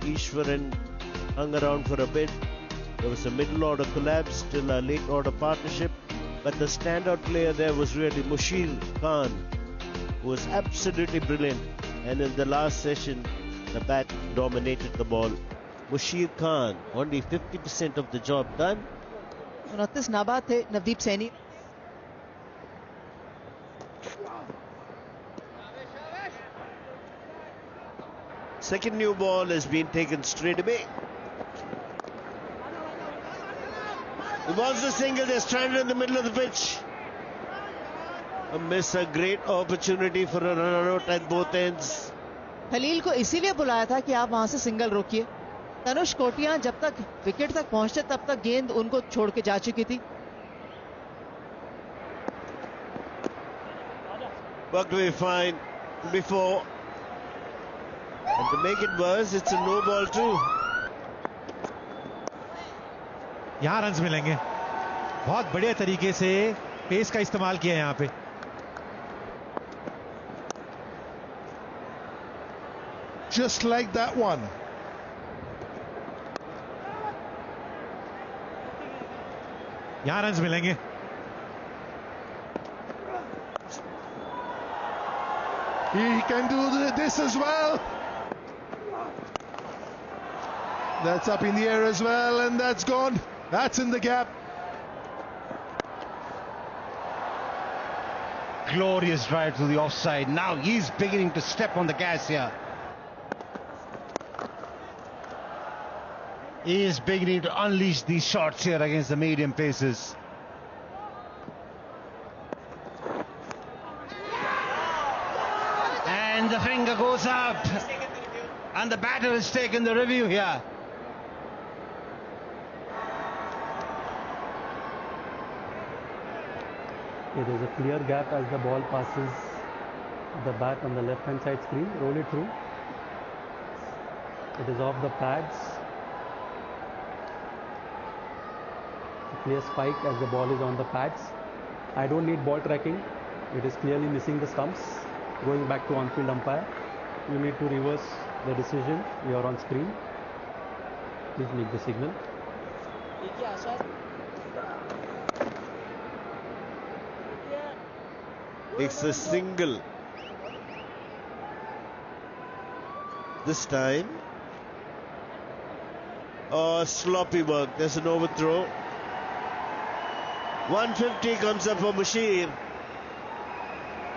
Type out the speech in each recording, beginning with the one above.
Ishwaran hung around for a bit. There was a middle order collapse, still a late order partnership. But the standout player there was really Mushir Khan, who was absolutely brilliant. And in the last session, the bat dominated the ball. Mushir Khan, only 50% of the job done. 29 नाबाद थे Navdeep Saini. Second new ball has been taken straight away. He wants the single, they're stranded in the middle of the pitch. A miss, a great opportunity for a run out at both ends. Khalil को इसीलिए बुलाया था कि आप वहां से single रोकिए. तनुष कोटिया जब तक विकेट तक पहुंचते तब तक गेंद उनको छोड़ के जा चुकी थी. Worked very fine before. And to make it worse, it's a no ball too. यहां रन्स मिलेंगे. बहुत बढ़िया तरीके से पेस का इस्तेमाल किया यहां पे. Just like that one. यहां रन्स मिलेंगे. He can do this as well. That's up in the air as well, and that's gone. That's in the gap. Glorious drive to the offside. Now he's beginning to step on the gas here. He is beginning to unleash these shots here against the medium paces. And the finger goes up. And the batter has taken the review here. There is a clear gap as the ball passes the bat on the left hand side screen. Roll it through. It is off the pads. A clear spike as the ball is on the pads. I don't need ball tracking. It is clearly missing the stumps. Going back to on-field umpire. You need to reverse the decision. You are on screen. Please make the signal. It's a single. This time. Oh, sloppy work. There's an overthrow. 150 comes up for Mushir.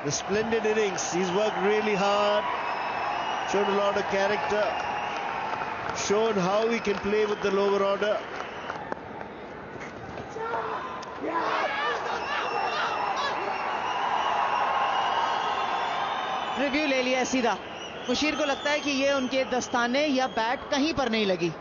The splendid innings. He's worked really hard. Shown a lot of character. Shown how he can play with the lower order. Review ले लिया सीधा. मुशीर को लगता है कि ये उनके दस्ताने या बैट कहीं पर नहीं लगी.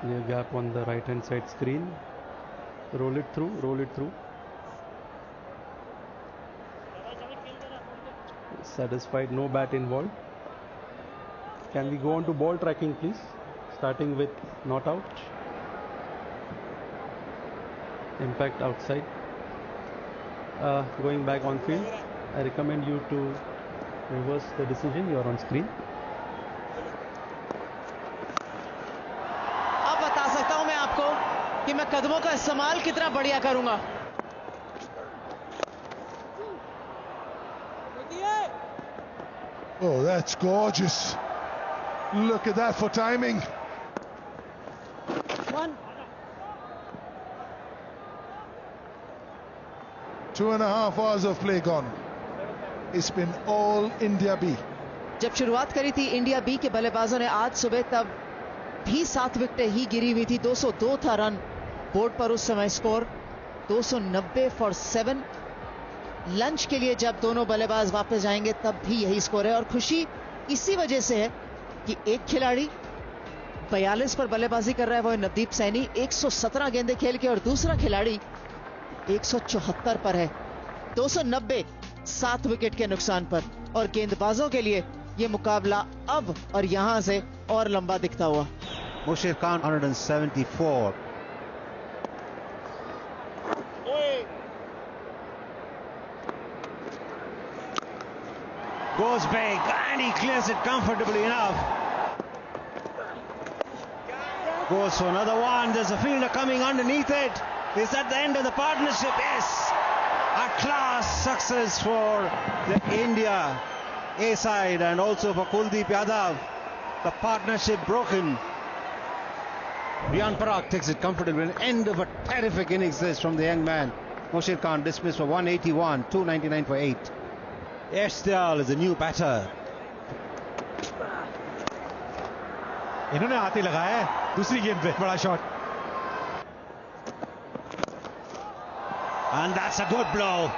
Clear gap on the right hand side screen. Roll it through, roll it through. Satisfied, no bat involved. Can we go on to ball tracking, please? Starting with not out. Impact outside. Going back on field. I recommend you to reverse the decision. You are on screen. अब बता सकता हूं मैं आपको कि मैं कदमों का इस्तेमाल कितना बढ़िया करूंगा. Oh, that's gorgeous. Look at that for timing. 2.5 hours of play gone. It's been all India B. जब शुरुआत करी थी इंडिया बी के बल्लेबाजों ने आज सुबह, तब भी 7 विकेटें ही गिरी हुई थी. 202 था रन बोर्ड पर उस समय स्कोर. 290 फॉर 7. लंच के लिए जब दोनों बल्लेबाज वापस जाएंगे तब भी यही स्कोर है. और खुशी इसी वजह से है कि एक खिलाड़ी 42 पर बल्लेबाजी कर रहा है, वो है नवदीप सैनी 117 गेंदें खेल के, और दूसरा खिलाड़ी 174 पर है 290 7 विकेट के नुकसान पर. और गेंदबाजों के लिए ये मुकाबला अब और यहां से और लंबा दिखता हुआ. Mushir Khan 174. Goes big and he clears it comfortably enough. Goes for another one. There's a fielder coming underneath it. Is that the end of the partnership? Yes. A class success for the India A side and also for Kuldeep Yadav. The partnership broken. Riyan Parag takes it comfortably. End of a terrific innings this from the young man. Moshir Khan dismissed for 181, 299 for 8. Yash Dayal is a new batter. इन्होंने आते लगाया है दूसरी गेंद पे बड़ा shot. And that's a good blow.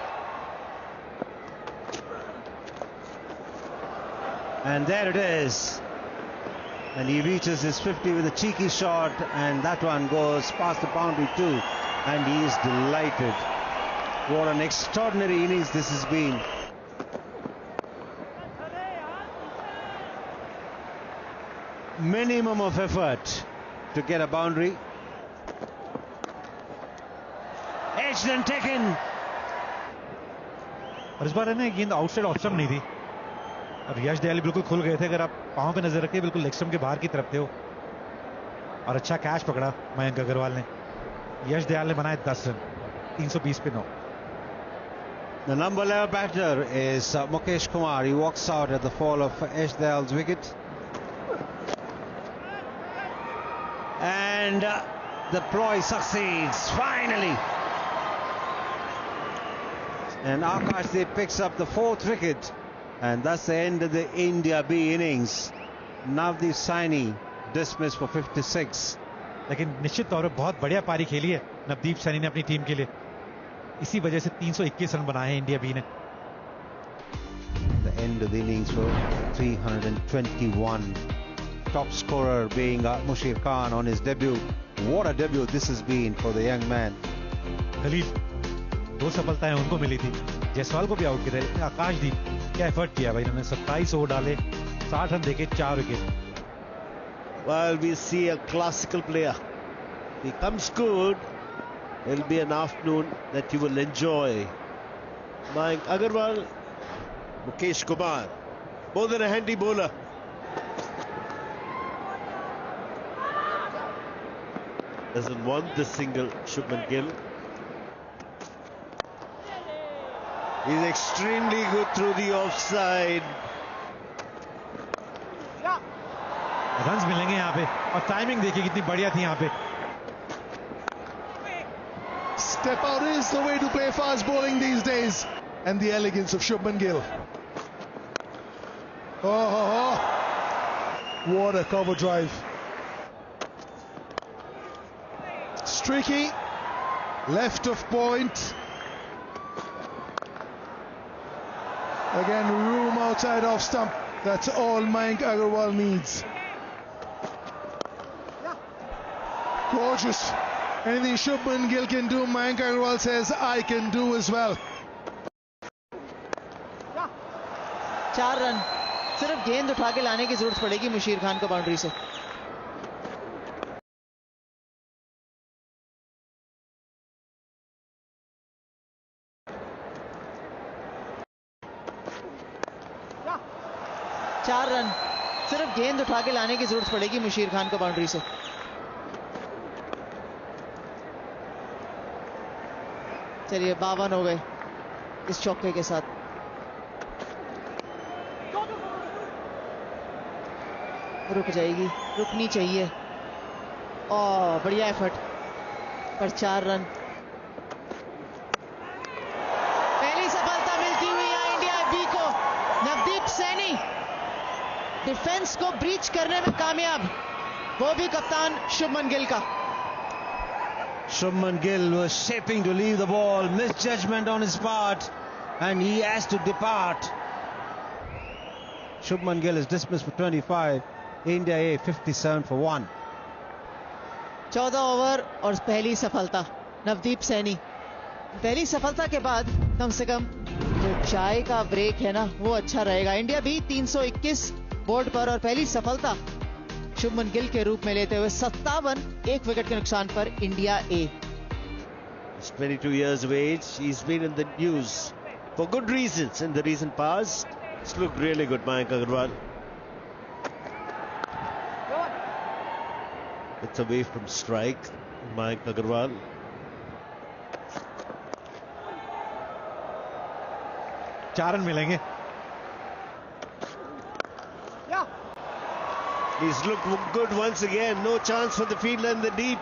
And there it is. And he reaches his 50 with a cheeky shot, and that one goes past the boundary too. And he is delighted. What an extraordinary innings this has been. Minimum of effort to get a boundary. Edged and taken. और इस बार है ना गेंद outside option नहीं थी और यश दयाल बिल्कुल खुल गए थे. अगर आप पांव पे नजर रखें बिल्कुल लेग स्टंप के बाहर की तरफ थे वो. और अच्छा कैच पकड़ा मयंक अग्रवाल ने. यश दयाल ने बनाए 10 रन 320 पे 9. The number 11 batter is Mukesh Kumar. He walks out at the fall of Yash Dayal's wicket. And the ploy succeeds finally. And Akash Deep picks up the 4th wicket, and that's the end of the India B innings. Navdeep Saini dismissed for 56. लेकिन निश्चित तौर पर बहुत बढ़िया पारी खेली है नवदीप सैनी ने अपनी टीम के लिए. इसी वजह से 321 रन बनाए हैं इंडिया बी ने. The end of the innings for 321. Top scorer being Mushir Khan on his debut. What a debut this has been for the young man. Khalil 2 सफलताएं उनको मिली थी. जायसवाल को भी आउट किया. लेकिन आकाशदीप क्या एफर्ट किया भाई. इन्होंने 27 ओवर डाले, 60 रन देके 4 wicket. Well, we see a classical player. If he comes good, it'll be an afternoon that you will enjoy. Mayank Agarwal, Mukesh Kumar, more than a handy bowler. Doesn't want the single, Shubman Gill. He's extremely good through the offside. Runs मिलेंगे यहाँ पे और timing देखिए कितनी बढ़िया थी यहाँ पे. Step out is the way to play fast bowling these days, and the elegance of Shubman Gill. Oh, what a cover drive. Streaky, left of point. Again, room outside off stump. That's all Mayank Agarwal needs. Gorgeous. Anything Shubman Gill can do, Mayank Agarwal says I can do as well. 4 run. सिर्फ गेंद उठा के लाने की जरूरत पड़ेगी मुशीर खान को boundary से. चार रन. सिर्फ गेंद उठा के लाने की जरूरत पड़ेगी मुशीर खान को बाउंड्री से. चलिए 52 हो गए इस चौके के साथ. रुक जाएगी, रुकनी चाहिए. और बढ़िया एफर्ट पर 4 रन. पहली सफलता मिलती हुई है इंडिया बी को. नवदीप सैनी डिफेंस को ब्रीच करने में कामयाब, वो भी कप्तान शुभमन गिल का. Shubman Gill was shaping to leave the ball, misjudgment on his part, and he has to depart. Shubman Gill is dismissed for 25. India A 57 for 1. 14 over और पहली सफलता नवदीप सैनी. पहली सफलता के बाद कम से कम जो चाय का ब्रेक है ना वो अच्छा रहेगा. इंडिया भी 321 बोर्ड पर और पहली सफलता शुभमन गिल के रूप में लेते हुए 57 1 विकेट के नुकसान पर India A. He's 22 years of age. He's been in the news for good reasons in the recent past. It's looked really good, Mayank Agarwal. It's away from strike, Mayank Agarwal. चार run मिलेंगे. He's looked good once again. No chance for the fielder in the deep.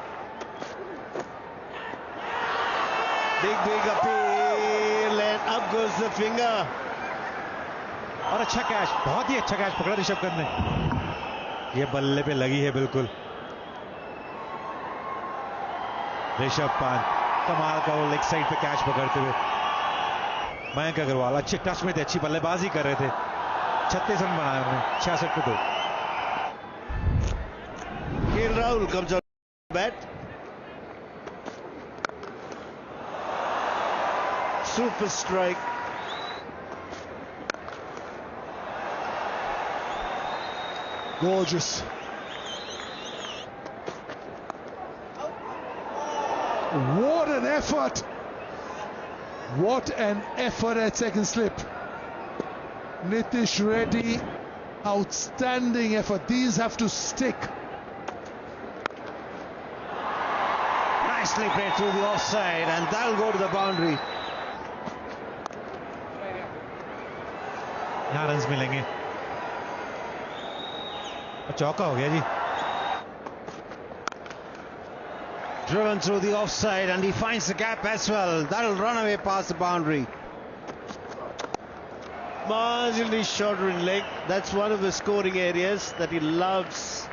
Big appeal, and up goes the finger. और अच्छा catch, बहुत ही अच्छा catch पकड़ा ऋषभ पंत ने. ये बल्ले पे लगी है बिल्कुल. ऋषभ पंत कमाल का वो लेग साइड पे कैच पकड़ते हुए. मयंक अग्रवाल अच्छे टच में थे, अच्छी बल्लेबाजी कर रहे थे. 36 रन बनाए उन्होंने 66 पे 2. KL Rahul comes out bat. Super strike. Gorgeous. What an effort! What an effort at second slip. Nitish Reddy, outstanding effort. These have to stick. Nicely played through the offside, and that'll go to the boundary. यहाँ runs मिलेंगे. और चौका हो गया जी. Driven through the offside, and he finds the gap as well. That'll run away past the boundary. Marginally shorter in length. That's one of the scoring areas that he loves.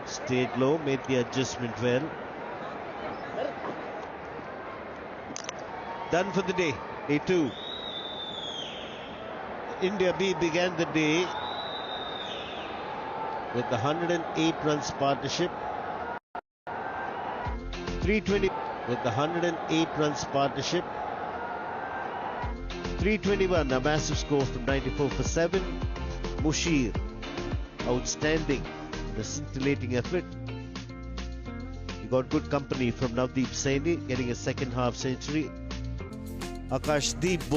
Stayed low, made the adjustment well. Done for the day. Day 2. India B began the day with the 108 runs partnership. 320 with the 108 runs partnership. 321, a massive score from 94 for 7. Mushir, outstanding, the scintillating effort. He got good company from Navdeep Saini, getting a second half century. Akashdeep